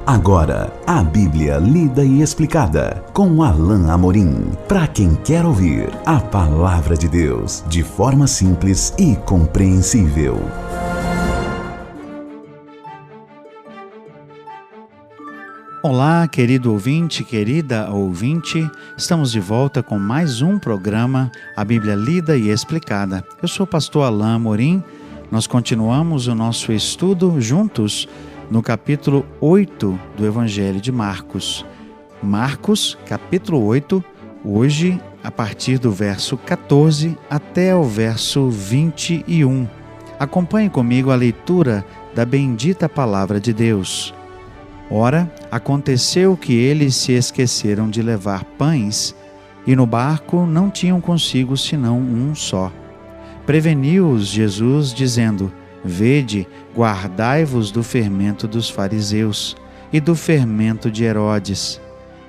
Agora, a Bíblia lida e explicada com Alain Amorim. Para quem quer ouvir a Palavra de Deus de forma simples e compreensível. Olá, querido ouvinte, querida ouvinte. Estamos de volta com mais um programa, a Bíblia lida e explicada. Eu sou o pastor Alain Amorim. Nós continuamos o nosso estudo juntos no capítulo 8 do Evangelho de Marcos. Marcos, capítulo 8, hoje a partir do verso 14 até o verso 21. Acompanhe comigo a leitura da bendita Palavra de Deus. Ora, aconteceu que eles se esqueceram de levar pães, e no barco não tinham consigo senão um só. Preveniu-os Jesus, dizendo: Vede, guardai-vos do fermento dos fariseus e do fermento de Herodes.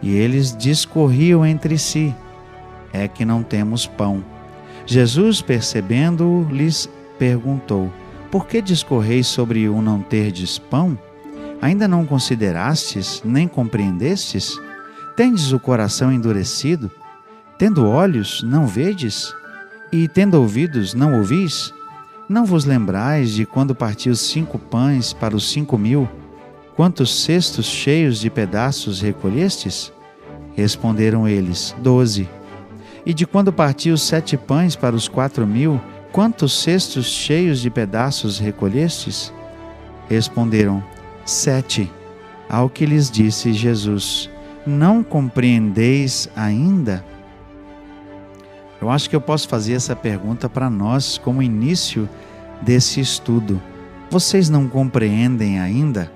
E eles discorriam entre si: É que não temos pão. Jesus, percebendo-o, lhes perguntou: Por que discorreis sobre o não terdes pão? Ainda não considerastes, nem compreendestes? Tendes o coração endurecido? Tendo olhos, não vedes? E tendo ouvidos, não ouvis? Não vos lembrais de quando parti os 5 pães para os 5.000? Quantos cestos cheios de pedaços recolhestes? Responderam eles: 12. E de quando parti os 7 pães para os 4.000? Quantos cestos cheios de pedaços recolhestes? Responderam: 7. Ao que lhes disse Jesus: Não compreendeis ainda? Eu acho que eu posso fazer essa pergunta para nós como início desse estudo. Vocês não compreendem ainda?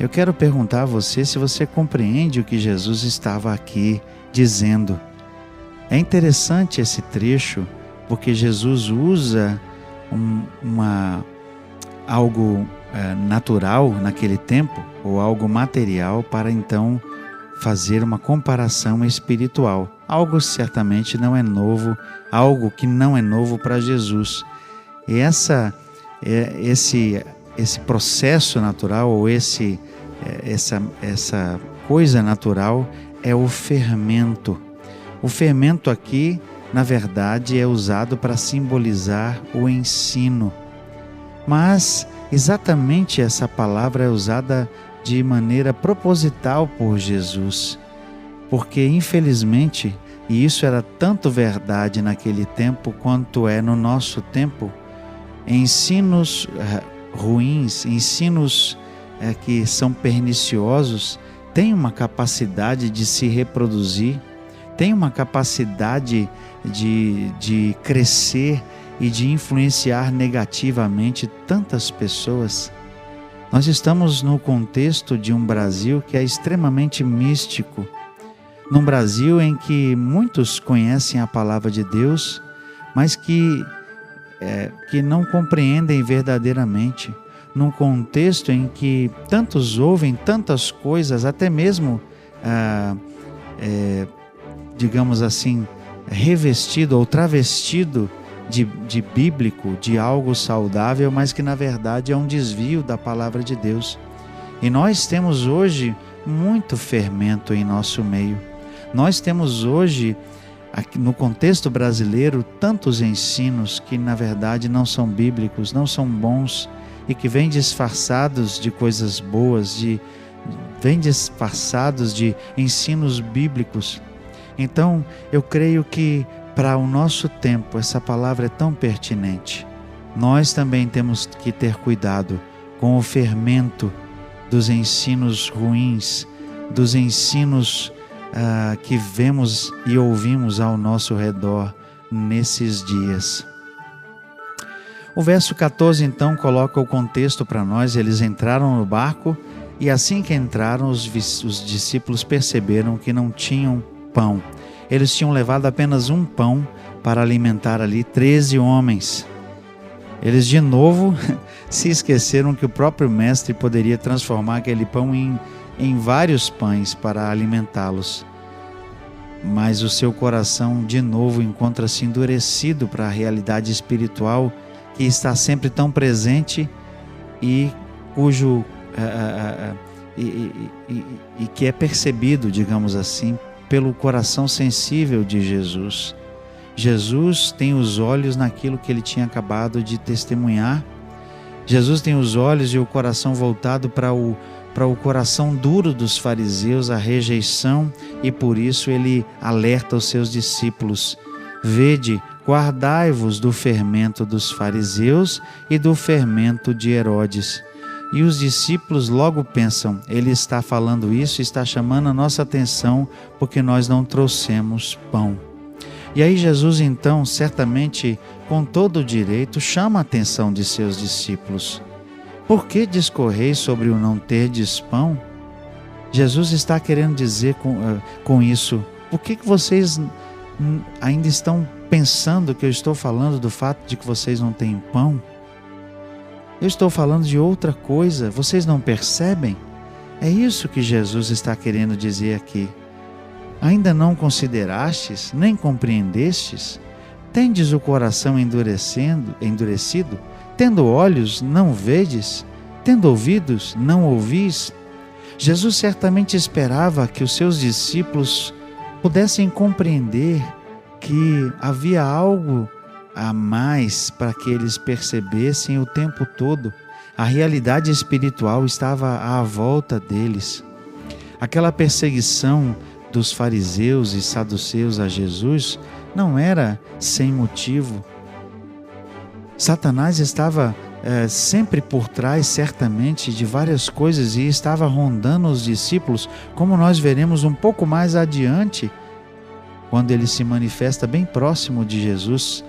Eu quero perguntar a você se você compreende o que Jesus estava aqui dizendo. É interessante esse trecho porque Jesus usa algo natural naquele tempo, ou algo material, para então fazer uma comparação espiritual. Algo certamente não é novo, algo que não é novo para Jesus. E esse processo natural, ou essa coisa natural, é o fermento. O fermento aqui, na verdade, é usado para simbolizar o ensino. Mas exatamente essa palavra é usada de maneira proposital por Jesus, porque infelizmente, e isso era tanto verdade naquele tempo quanto é no nosso tempo, ensinos ruins, ensinos que são perniciosos, têm uma capacidade de se reproduzir, têm uma capacidade de crescer e de influenciar negativamente tantas pessoas. Nós estamos no contexto de um Brasil que é extremamente místico, num Brasil em que muitos conhecem a palavra de Deus, mas que não compreendem verdadeiramente, num contexto em que tantos ouvem tantas coisas, até mesmo, digamos assim, revestido ou travestido de bíblico, de algo saudável, mas que na verdade é um desvio da palavra de Deus. E nós temos hoje muito fermento em nosso meio. Nós temos hoje, aqui no contexto brasileiro, tantos ensinos que na verdade não são bíblicos, não são bons, e que vêm disfarçados de coisas boas, vêm disfarçados de ensinos bíblicos. Então, eu creio que para o nosso tempo, essa palavra é tão pertinente. Nós também temos que ter cuidado com o fermento dos ensinos ruins, dos ensinos que vemos e ouvimos ao nosso redor nesses dias. O verso 14, então, coloca o contexto para nós. Eles entraram no barco e assim que entraram, os discípulos perceberam que não tinham pão. Eles tinham levado apenas um pão para alimentar ali 13 homens. Eles de novo se esqueceram que o próprio mestre poderia transformar aquele pão em vários pães para alimentá-los. Mas o seu coração de novo encontra-se endurecido para a realidade espiritual que está sempre tão presente e e que é percebido, digamos assim, pelo coração sensível de Jesus. Jesus tem os olhos naquilo que ele tinha acabado de testemunhar. Jesus tem os olhos e o coração voltado para o coração duro dos fariseus, a rejeição, e por isso ele alerta os seus discípulos: vede, guardai-vos do fermento dos fariseus e do fermento de Herodes. E os discípulos logo pensam: ele está falando isso, está chamando a nossa atenção porque nós não trouxemos pão. E aí Jesus então, certamente com todo o direito, chama a atenção de seus discípulos. Por que discorreis sobre o não terdes pão? Jesus está querendo dizer com isso: por que vocês ainda estão pensando que eu estou falando do fato de que vocês não têm pão? Eu estou falando de outra coisa, vocês não percebem? É isso que Jesus está querendo dizer aqui. Ainda não considerastes, nem compreendestes? Tendes o coração endurecido? Tendo olhos, não vedes? Tendo ouvidos, não ouvis? Jesus certamente esperava que os seus discípulos pudessem compreender que havia algo a mais para que eles percebessem o tempo todo. A realidade espiritual estava à volta deles. Aquela perseguição dos fariseus e saduceus a Jesus não era sem motivo. Satanás estava sempre por trás, certamente, de várias coisas e estava rondando os discípulos, como nós veremos um pouco mais adiante, quando ele se manifesta bem próximo de Jesus,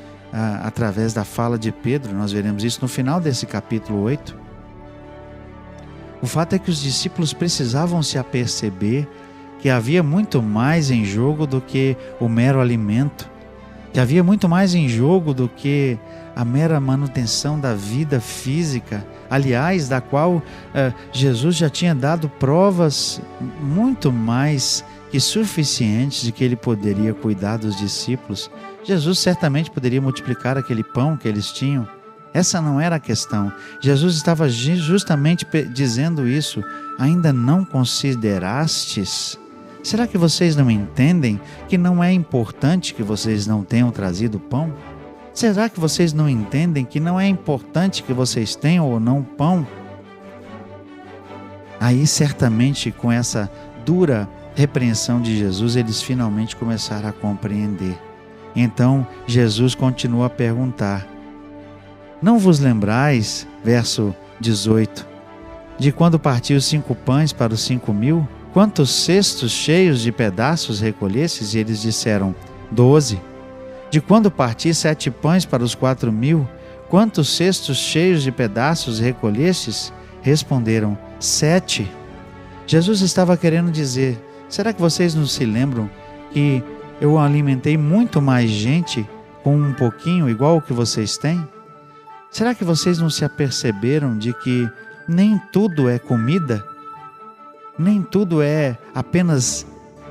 através da fala de Pedro. Nós veremos isso no final desse capítulo 8. O fato é que os discípulos precisavam se aperceber que havia muito mais em jogo do que o mero alimento, que havia muito mais em jogo do que a mera manutenção da vida física, aliás, da qual Jesus já tinha dado provas muito mais que suficientes de que ele poderia cuidar dos discípulos. Jesus certamente poderia multiplicar aquele pão que eles tinham. Essa não era a questão. Jesus estava justamente dizendo isso: ainda não considerastes? Será que vocês não entendem que não é importante que vocês não tenham trazido pão? Será que vocês não entendem que não é importante que vocês tenham ou não pão? Aí, certamente, com essa dura repreensão de Jesus, eles finalmente começaram a compreender. Então, Jesus continua a perguntar: não vos lembrais, verso 18, de quando partiu os 5 pães para os 5.000? Quantos cestos cheios de pedaços recolhestes? E eles disseram: 12. De quando parti 7 pães para os 4.000? Quantos cestos cheios de pedaços recolhestes? Responderam: 7. Jesus estava querendo dizer: será que vocês não se lembram que eu alimentei muito mais gente com um pouquinho igual o que vocês têm? Será que vocês não se aperceberam de que nem tudo é comida? Nem tudo é apenas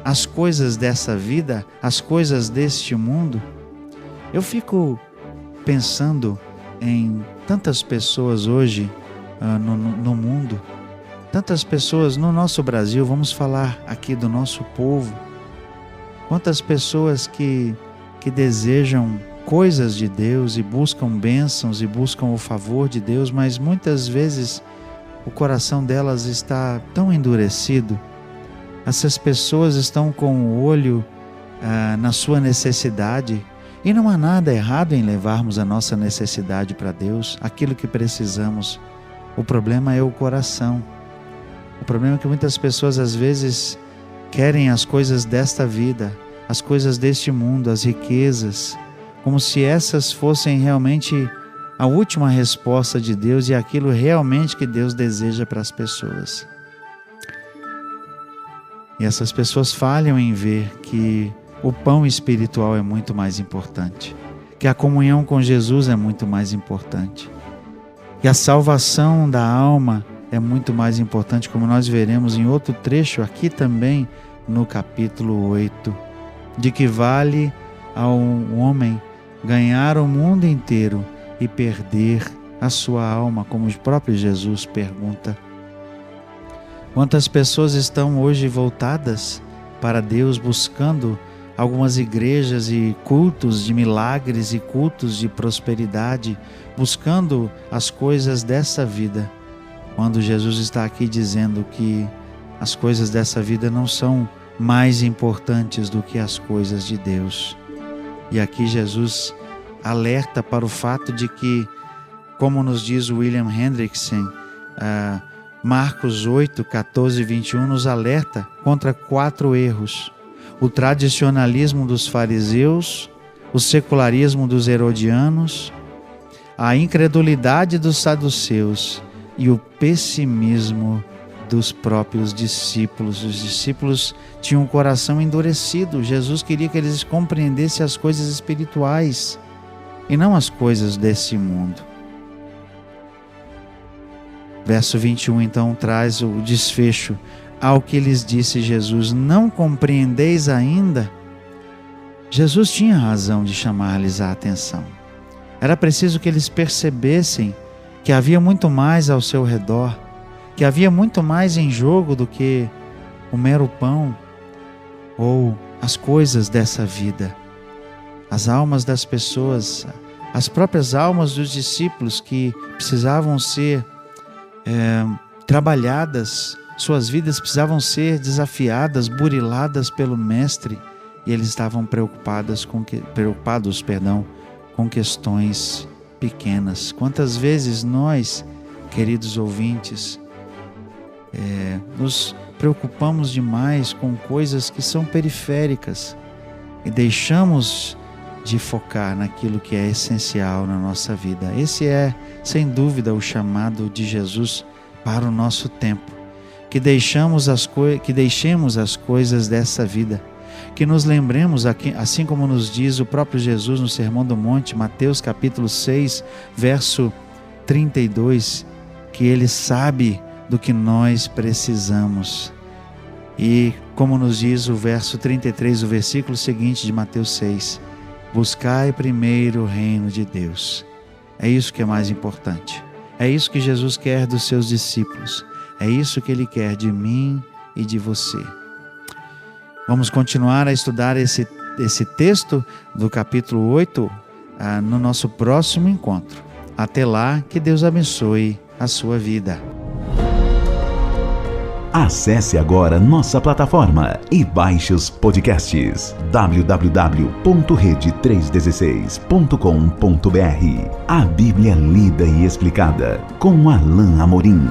as coisas dessa vida, as coisas deste mundo? Eu fico pensando em tantas pessoas hoje no mundo, tantas pessoas no nosso Brasil, vamos falar aqui do nosso povo. Quantas pessoas que desejam coisas de Deus e buscam bênçãos e buscam o favor de Deus, mas muitas vezes o coração delas está tão endurecido. Essas pessoas estão com o olho na sua necessidade, e não há nada errado em levarmos a nossa necessidade para Deus, aquilo que precisamos. O problema é o coração. O problema é que muitas pessoas às vezes querem as coisas desta vida, as coisas deste mundo, as riquezas, como se essas fossem realmente a última resposta de Deus e aquilo realmente que Deus deseja para as pessoas. E essas pessoas falham em ver que o pão espiritual é muito mais importante, que a comunhão com Jesus é muito mais importante, que a salvação da alma é muito mais importante, como nós veremos em outro trecho aqui também no capítulo 8, de que vale ao homem ganhar o mundo inteiro e perder a sua alma, como o próprio Jesus pergunta. Quantas pessoas estão hoje voltadas para Deus, buscando algumas igrejas e cultos de milagres e cultos de prosperidade, buscando as coisas dessa vida, quando Jesus está aqui dizendo que as coisas dessa vida não são mais importantes do que as coisas de Deus. E aqui Jesus alerta para o fato de que, como nos diz William Hendrickson, Marcos 8, 14 e 21 nos alerta contra 4 erros: o tradicionalismo dos fariseus, o secularismo dos herodianos, a incredulidade dos saduceus e o pessimismo dos próprios discípulos. Os discípulos tinham um coração endurecido. Jesus queria que eles compreendessem as coisas espirituais e não as coisas desse mundo. Verso 21 então traz o desfecho. Ao que lhes disse Jesus: não compreendeis ainda? Jesus tinha razão de chamar-lhes a atenção. Era preciso que eles percebessem que havia muito mais ao seu redor, que havia muito mais em jogo do que o mero pão ou as coisas dessa vida. As almas das pessoas, as próprias almas dos discípulos que precisavam ser trabalhadas, suas vidas precisavam ser desafiadas, buriladas pelo Mestre, e eles estavam preocupados com questões pequenas. Quantas vezes nós, queridos ouvintes, nos preocupamos demais com coisas que são periféricas e deixamos de focar naquilo que é essencial na nossa vida. Esse é, sem dúvida, o chamado de Jesus para o nosso tempo. Que deixemos as coisas dessa vida, que nos lembremos, assim como nos diz o próprio Jesus no Sermão do Monte, Mateus capítulo 6, verso 32, que Ele sabe do que nós precisamos. E como nos diz o verso 33, o versículo seguinte de Mateus 6, buscai primeiro o reino de Deus. É isso que é mais importante. É isso que Jesus quer dos seus discípulos. É isso que Ele quer de mim e de você. Vamos continuar a estudar esse texto do capítulo 8 no nosso próximo encontro. Até lá, que Deus abençoe a sua vida. Acesse agora nossa plataforma e baixe os podcasts www.rede316.com.br. A Bíblia lida e explicada com Alain Amorim.